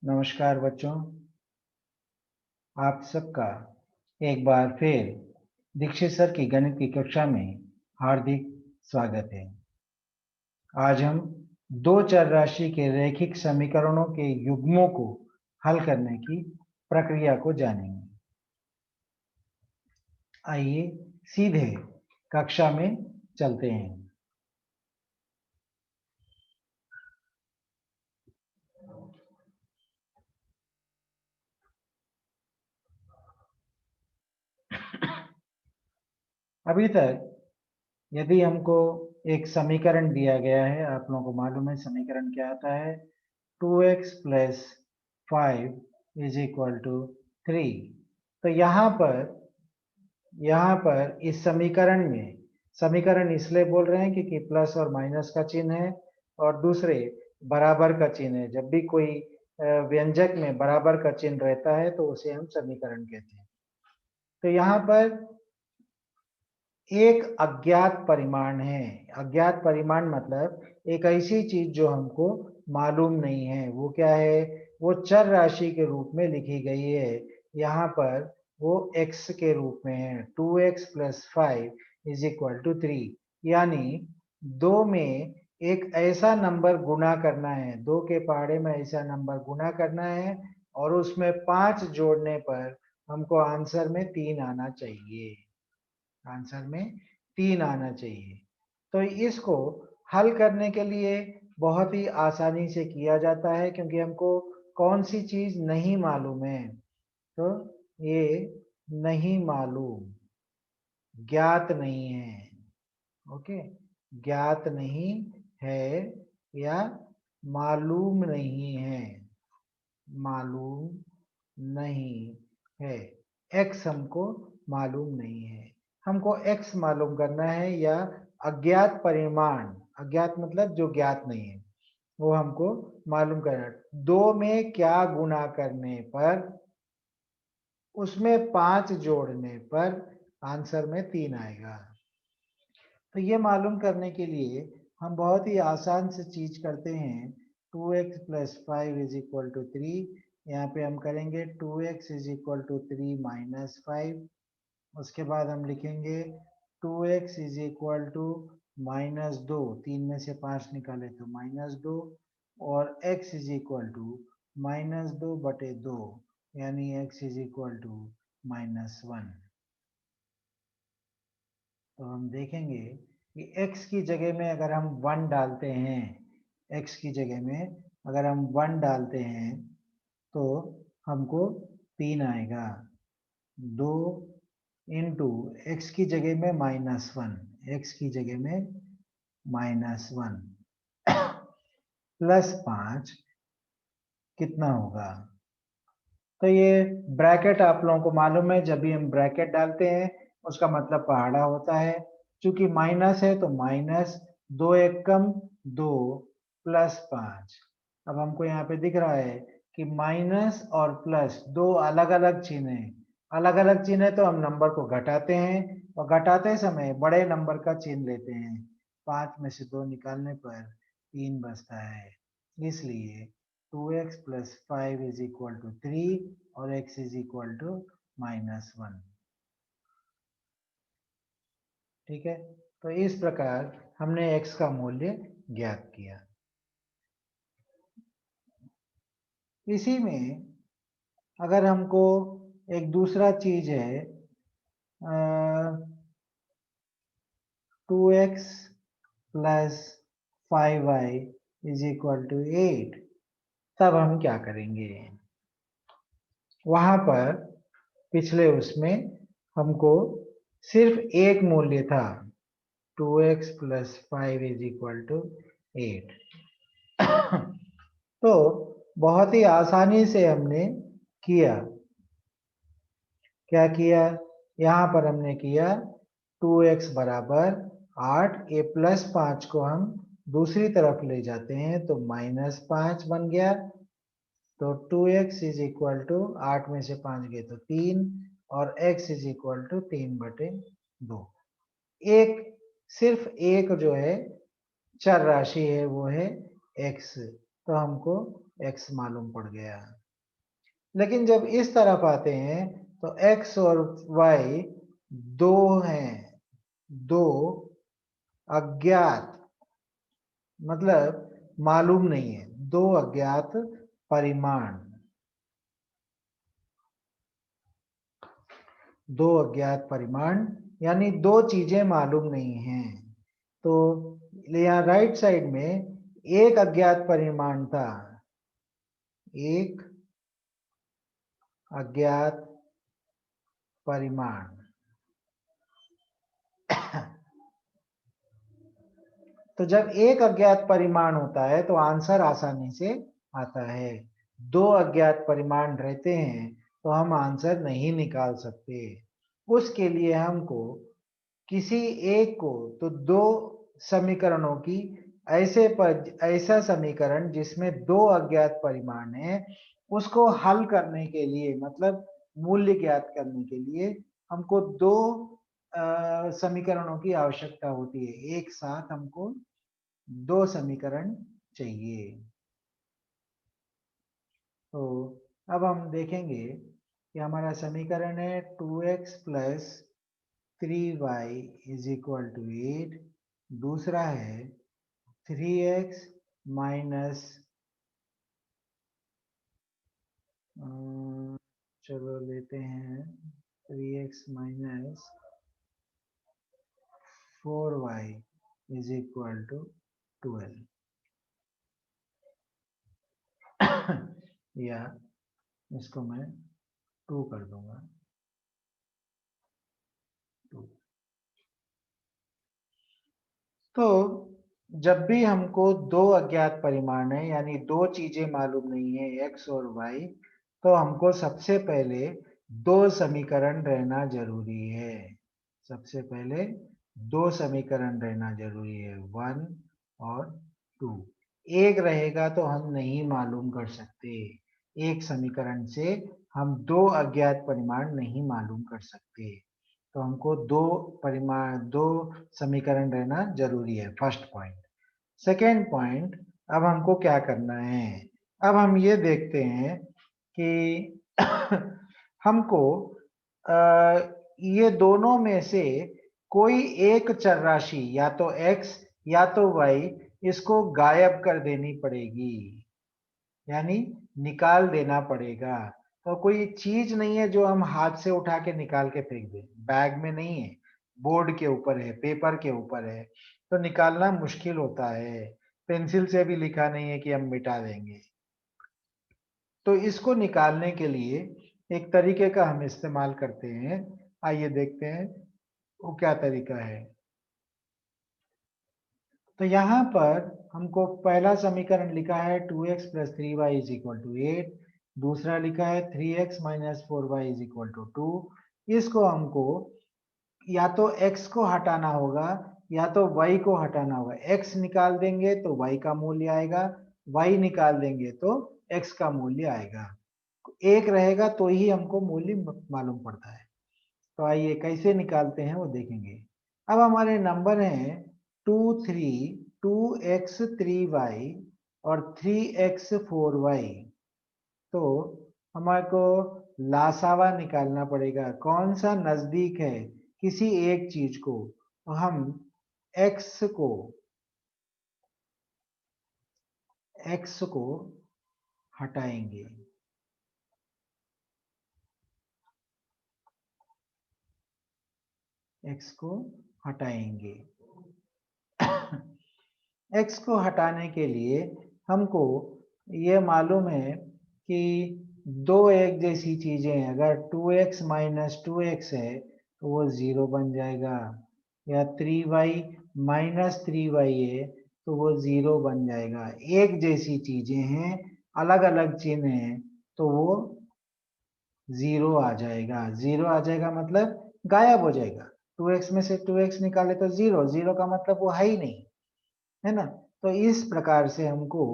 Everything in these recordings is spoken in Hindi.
नमस्कार बच्चों, आप सबका एक बार फिर दीक्षित सर की गणित की कक्षा में हार्दिक स्वागत है। आज हम दो चर राशि के रैखिक समीकरणों के युग्मों को हल करने की प्रक्रिया को जानेंगे। आइए सीधे कक्षा में चलते हैं। अभी तक यदि हमको एक समीकरण दिया गया है, आप लोगों को मालूम है समीकरण क्या आता है, 2x plus 5 is equal to 3। तो यहाँ पर इस समीकरण में, समीकरण इसलिए बोल रहे हैं क्योंकि प्लस और माइनस का चिन्ह है और दूसरे बराबर का चिन्ह है। जब भी कोई व्यंजक में बराबर का चिन्ह रहता है तो उसे हम समीकरण कहते हैं। तो यहाँ पर एक अज्ञात परिमाण है। अज्ञात परिमाण मतलब एक ऐसी चीज जो हमको मालूम नहीं है। वो क्या है? वो चर राशि के रूप में लिखी गई है। यहाँ पर वो x के रूप में है। 2x plus 5 is equal to 3, यानी दो में एक ऐसा नंबर गुना करना है, दो के पहाड़े में ऐसा नंबर गुना करना है और उसमें 5 जोड़ने पर हमको आंसर में 3 आना चाहिए। आंसर में 3 आना चाहिए। तो इसको हल करने के लिए बहुत ही आसानी से किया जाता है, क्योंकि हमको कौन सी चीज नहीं मालूम है। तो ये नहीं मालूम, ज्ञात नहीं है। ओके, ज्ञात नहीं है या मालूम नहीं है, मालूम नहीं है। x हमको मालूम नहीं है। हमको x मालूम करना है या अज्ञात परिमाण, अज्ञात मतलब जो ज्ञात नहीं है, वो हमको मालूम करना है। दो में क्या गुना करने पर उसमें 5 जोड़ने पर आंसर में 3 आएगा। तो ये मालूम करने के लिए हम बहुत ही आसान से चीज करते हैं। 2x plus 5 is equal to 3। यहाँ पे हम करेंगे 2x is equal to 3 minus 5। उसके बाद हम लिखेंगे 2x इज इक्वल टू -2, 3 में से 5 निकाले तो -2, और x इज इक्वल टू -2/2, यानी x इज इक्वल टू -1। तो हम देखेंगे कि x की जगह में अगर हम 1 डालते हैं, x की जगह में अगर हम 1 डालते हैं तो हमको 3 आएगा। 2 इंटू एक्स की जगह में -1, एक्स की जगह में -1 प्लस 5 कितना होगा? तो ये ब्रैकेट आप लोगों को मालूम है, जब भी हम ब्रैकेट डालते हैं उसका मतलब पहाड़ा होता है। चूंकि माइनस है तो माइनस, 2 एक कम 2 प्लस 5। अब हमको यहाँ पे दिख रहा है कि माइनस और प्लस दो अलग अलग चिन्ह है। अलग अलग चिन्ह है तो हम नंबर को घटाते हैं और घटाते समय बड़े नंबर का चिन्ह लेते हैं। 5 में से 2 निकालने पर 3 बचता है। इसलिए 2x plus 5 is equal to 3 और x इज इक्वल टू -1। ठीक है, तो इस प्रकार हमने x का मूल्य ज्ञात किया। इसी में अगर हमको एक दूसरा चीज है, 2x plus 5y is equal to 8, तब हम क्या करेंगे? वहां पर पिछले उसमें हमको सिर्फ एक मूल्य था, 2x plus 5 is equal to 8। तो बहुत ही आसानी से हमने किया। क्या किया? यहाँ पर हमने किया 2x बराबर 8, ए प्लस 5 को हम दूसरी तरफ ले जाते हैं तो -5 बन गया। तो 2x इज इक्वल टू 8 में से 5 गए तो 3 और x इज इक्वल टू 3/2। एक सिर्फ एक जो है चर राशि है वो है x, तो हमको x मालूम पड़ गया। लेकिन जब इस तरफ आते हैं तो x और y दो हैं, दो अज्ञात, मतलब मालूम नहीं है, दो अज्ञात परिमाण, दो अज्ञात परिमाण यानी दो चीजें मालूम नहीं हैं। तो यहाँ राइट साइड में एक अज्ञात परिमाण था, एक अज्ञात परिमाण। तो जब एक अज्ञात परिमाण होता है तो आंसर आसानी से आता है। दो अज्ञात परिमाण रहते हैं तो हम आंसर नहीं निकाल सकते। उसके लिए हमको किसी एक को, तो दो समीकरणों की ऐसा समीकरण जिसमें दो अज्ञात परिमाण है, उसको हल करने के लिए, मतलब मूल्य ज्ञात करने के लिए हमको दो समीकरणों की आवश्यकता होती है। एक साथ हमको दो समीकरण चाहिए। तो अब हम देखेंगे कि हमारा समीकरण है 2x plus 3y is equal to 8। दूसरा है 3x माइनस, चलो लेते हैं 3x minus 4y is equal to 12। या इसको मैं 2 कर दूंगा, 2। तो जब भी हमको दो अज्ञात परिमाण है यानी दो चीजें मालूम नहीं है x और y, तो हमको सबसे पहले दो समीकरण रहना जरूरी है। सबसे पहले दो समीकरण रहना जरूरी है, 1 और 2। एक रहेगा तो हम नहीं मालूम कर सकते। एक समीकरण से हम दो अज्ञात परिमाण नहीं मालूम कर सकते। तो हमको दो समीकरण रहना जरूरी है, फर्स्ट पॉइंट। सेकेंड पॉइंट, अब हमको क्या करना है? अब हम ये देखते हैं कि हमको ये दोनों में से कोई एक चर राशि, या तो x या तो y, इसको गायब कर देनी पड़ेगी, यानी निकाल देना पड़ेगा। तो कोई चीज नहीं है जो हम हाथ से उठा के निकाल के फेंक दें, बैग में नहीं है, बोर्ड के ऊपर है, पेपर के ऊपर है, तो निकालना मुश्किल होता है। पेंसिल से भी लिखा नहीं है कि हम मिटा देंगे। तो इसको निकालने के लिए एक तरीके का हम इस्तेमाल करते हैं। आइए देखते हैं वो क्या तरीका है। तो यहाँ पर हमको पहला समीकरण लिखा है 2x plus 3y is equal to 8। दूसरा लिखा है 3x minus 4y is equal to 2। इसको हमको या तो x को हटाना होगा या तो y को हटाना होगा। x निकाल देंगे तो y का मूल्य आएगा, y निकाल देंगे तो x का मूल्य आएगा। एक रहेगा तो ही हमको मूल्य मालूम पड़ता है। तो आइए कैसे निकालते हैं वो देखेंगे। अब हमारे नंबर हैं 2 3, 2x 3y और 3x 4y। तो हमारे को लासावा निकालना पड़ेगा, कौन सा नजदीक है किसी एक चीज को। तो हम x को हटाएंगे, x को हटाएंगे। x को हटाने के लिए हमको ये मालूम है कि दो एक जैसी चीजें हैं। अगर 2x माइनस 2x है तो वो 0 बन जाएगा, या 3y माइनस 3y है तो वो 0 बन जाएगा। एक जैसी चीजें हैं, अलग अलग चिन्ह हैं, तो वो 0 आ जाएगा। 0 आ जाएगा मतलब गायब हो जाएगा। 2x में से 2x निकाले तो 0, 0 का मतलब वो है ही नहीं, है ना। तो इस प्रकार से हमको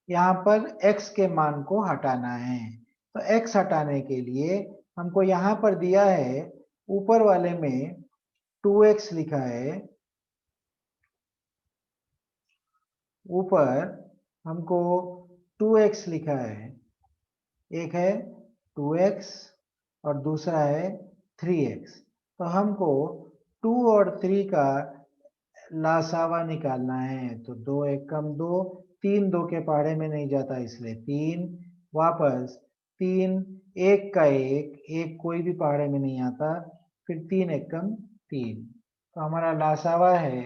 यहाँ पर x के मान को हटाना है। तो x हटाने के लिए हमको यहाँ पर दिया है, ऊपर वाले में 2x लिखा है, ऊपर हमको 2x लिखा है, एक है 2x और दूसरा है 3x। तो हमको 2 और 3 का लासावा निकालना है। तो 2 एक कम 2, 3 2 के पहाड़े में नहीं जाता इसलिए 3, वापस 3, एक का एक कोई भी पहाड़े में नहीं आता, फिर 3 एक कम 3। तो हमारा लासावा है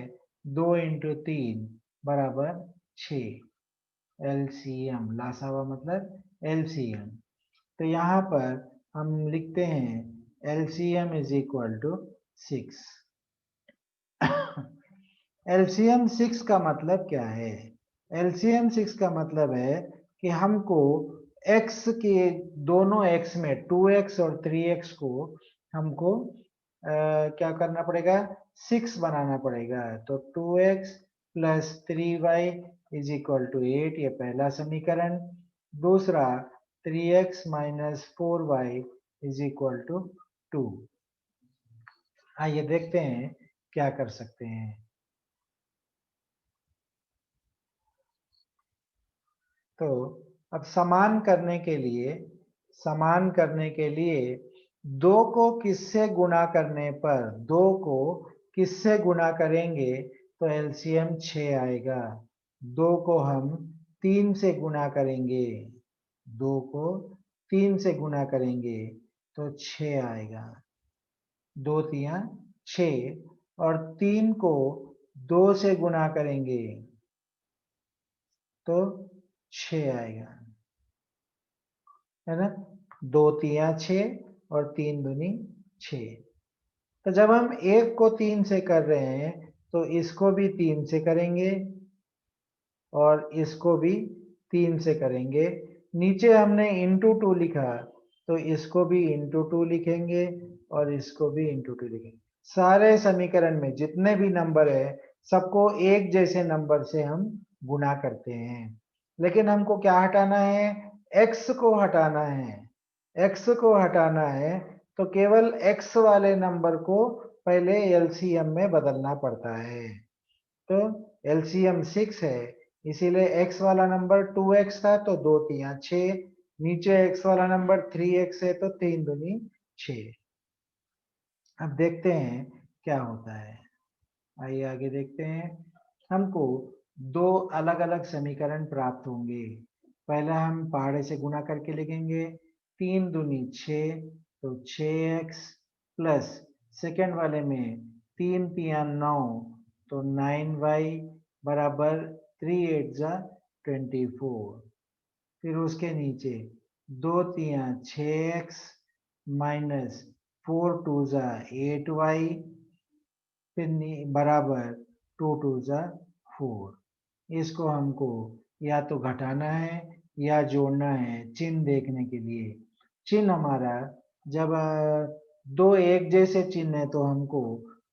2 इंटू 3 बराबर 6। एलसीएम, लासावा मतलब एलसीएम। तो यहाँ पर हम लिखते हैं LCM is equal to 6। LCM 6 का मतलब क्या है? एलसीएम 6 का मतलब है कि हमको x के दोनों x में 2x और 3x को हमको क्या करना पड़ेगा? 6 बनाना पड़ेगा। तो 2x plus 3y is equal to 8, ये पहला समीकरण। दूसरा 3x minus 4y is equal to 2। आइए देखते हैं क्या कर सकते हैं। तो अब समान करने के लिए 2 को किससे गुणा करने पर, 2 को किससे गुणा करेंगे तो एलसीएम 6 आएगा। 2 को हम 3 से गुणा करेंगे, 2 को 3 से गुणा करेंगे तो 6 आएगा। 2 तिया 6 और 3 को 2 से गुणा करेंगे तो 6 आएगा, है ना। 2 तिया 6 और 3 दूनी 6। तो जब हम एक को 3 से कर रहे हैं तो इसको भी 3 से करेंगे और इसको भी 3 से करेंगे। नीचे हमने इंटू 2 लिखा तो इसको भी इंटू 2 लिखेंगे और इसको भी इंटू 2 लिखेंगे। सारे समीकरण में जितने भी नंबर है सबको एक जैसे नंबर से हम गुणा करते हैं। लेकिन हमको क्या हटाना है? x को हटाना है। x को हटाना है तो केवल x वाले नंबर को पहले एलसीएम में बदलना पड़ता है। तो एलसीएम 6 है, इसीलिए x वाला नंबर 2x था तो 2 तिया 6, नीचे x वाला नंबर 3x है तो 3 दूनी 6। अब देखते हैं क्या होता है। आइए आगे देखते हैं। हमको दो अलग अलग समीकरण प्राप्त होंगे। पहला हम पहाड़े से गुणा करके लिखेंगे, 3 दूनी 6 तो 6x प्लस सेकेंड वाले में 3 तिया 9 तो 9y बराबर 3 8 जा 24। फिर उसके नीचे 2 तिया 6x माइनस 4 2 जा 8y फिर बराबर 2 2 जा 4। इसको हमको या तो घटाना है या जोड़ना है चिन्ह देखने के लिए। चिन्ह हमारा जब दो एक जैसे चिन्ह है तो हमको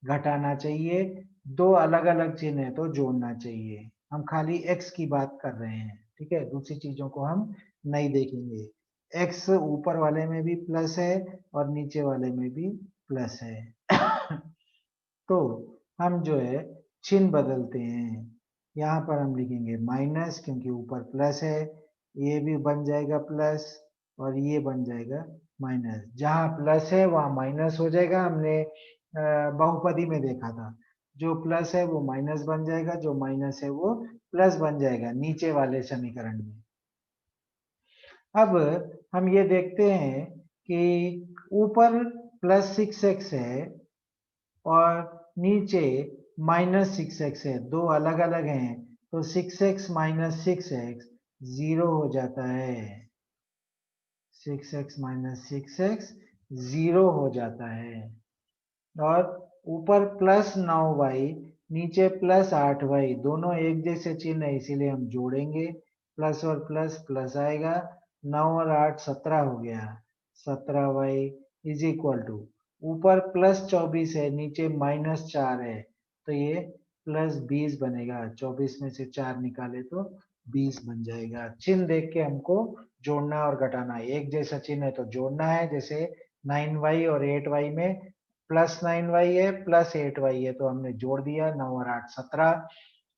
घटाना चाहिए, दो अलग अलग चिन्ह है तो जोड़ना चाहिए। हम खाली x की बात कर रहे हैं, ठीक है, दूसरी चीजों को हम नहीं देखेंगे। x ऊपर वाले में भी प्लस है और नीचे वाले में भी प्लस है। तो हम जो है चिन्ह बदलते हैं। यहाँ पर हम लिखेंगे माइनस क्योंकि ऊपर प्लस है, ये भी बन जाएगा प्लस और ये बन जाएगा माइनस। जहाँ प्लस है वहाँ माइनस हो जाएगा, हमने बहुपदी में देखा था। जो प्लस है वो माइनस बन जाएगा, जो माइनस है वो प्लस बन जाएगा नीचे वाले समीकरण में। अब हम ये देखते हैं कि ऊपर प्लस 6x है और नीचे माइनस 6x है, दो अलग अलग हैं तो 6x माइनस 6x 0 हो जाता है। 6x माइनस 6x 0 हो जाता है। और ऊपर प्लस 9y नीचे प्लस 8y, दोनों एक जैसे चिन्ह है इसीलिए हम जोड़ेंगे। प्लस और प्लस प्लस आएगा, 9 और 8 17 हो गया, 17y इज इक्वल टू ऊपर प्लस 24 है नीचे माइनस 4 है तो ये प्लस 20 बनेगा। 24 में से 4 निकाले तो 20 बन जाएगा। चिन्ह देख के हमको जोड़ना और घटाना है। एक जैसा चिन्ह है तो जोड़ना है, जैसे 9y और 8y में प्लस 9y है प्लस 8y है तो हमने जोड़ दिया, 9 और 8 17।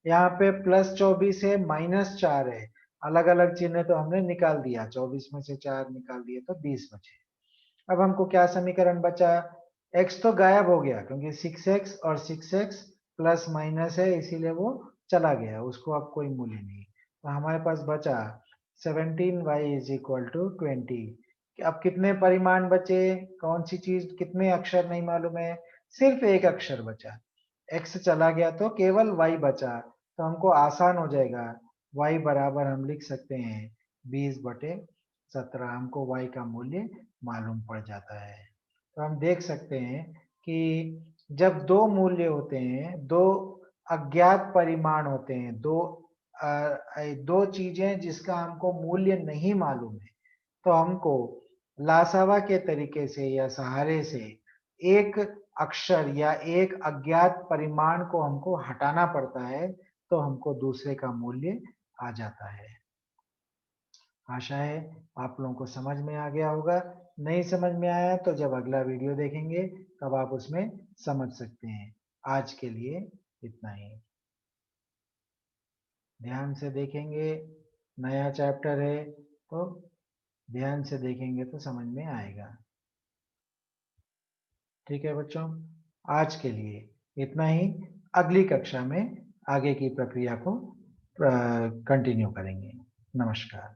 यहाँ पे प्लस 24 है माइनस 4 है, अलग अलग चिन्ह तो हमने निकाल दिया, 24 में से 4 निकाल दिए तो 20 बचे। अब हमको क्या समीकरण बचा, x तो गायब हो गया क्योंकि 6x और 6x प्लस माइनस है इसीलिए वो चला गया, उसको अब कोई मूल्य नहीं। तो हमारे पास बचा 17y इज इक्वल टू 20। अब कितने परिमाण बचे, कौन सी चीज, कितने अक्षर नहीं मालूम है, सिर्फ एक अक्षर बचा, x चला गया तो केवल y बचा। तो हमको आसान हो जाएगा, y बराबर हम लिख सकते हैं 20/17, हमको y का मूल्य मालूम पड़ जाता है। तो हम देख सकते हैं कि जब दो मूल्य होते हैं, दो अज्ञात परिमाण होते हैं, दो चीजें जिसका हमको मूल्य नहीं मालूम है, तो हमको लासावा के तरीके से या सहारे से एक अक्षर या एक अज्ञात परिमाण को हमको हटाना पड़ता है, तो हमको दूसरे का मूल्य आ जाता है। आशा है आप लोगों को समझ में आ गया होगा। नहीं समझ में आया तो जब अगला वीडियो देखेंगे तब आप उसमें समझ सकते हैं। आज के लिए इतना ही। ध्यान से देखेंगे, नया चैप्टर है तो ध्यान से देखेंगे तो समझ में आएगा। ठीक है बच्चों, आज के लिए इतना ही। अगली कक्षा में आगे की प्रक्रिया को कंटिन्यू करेंगे। नमस्कार।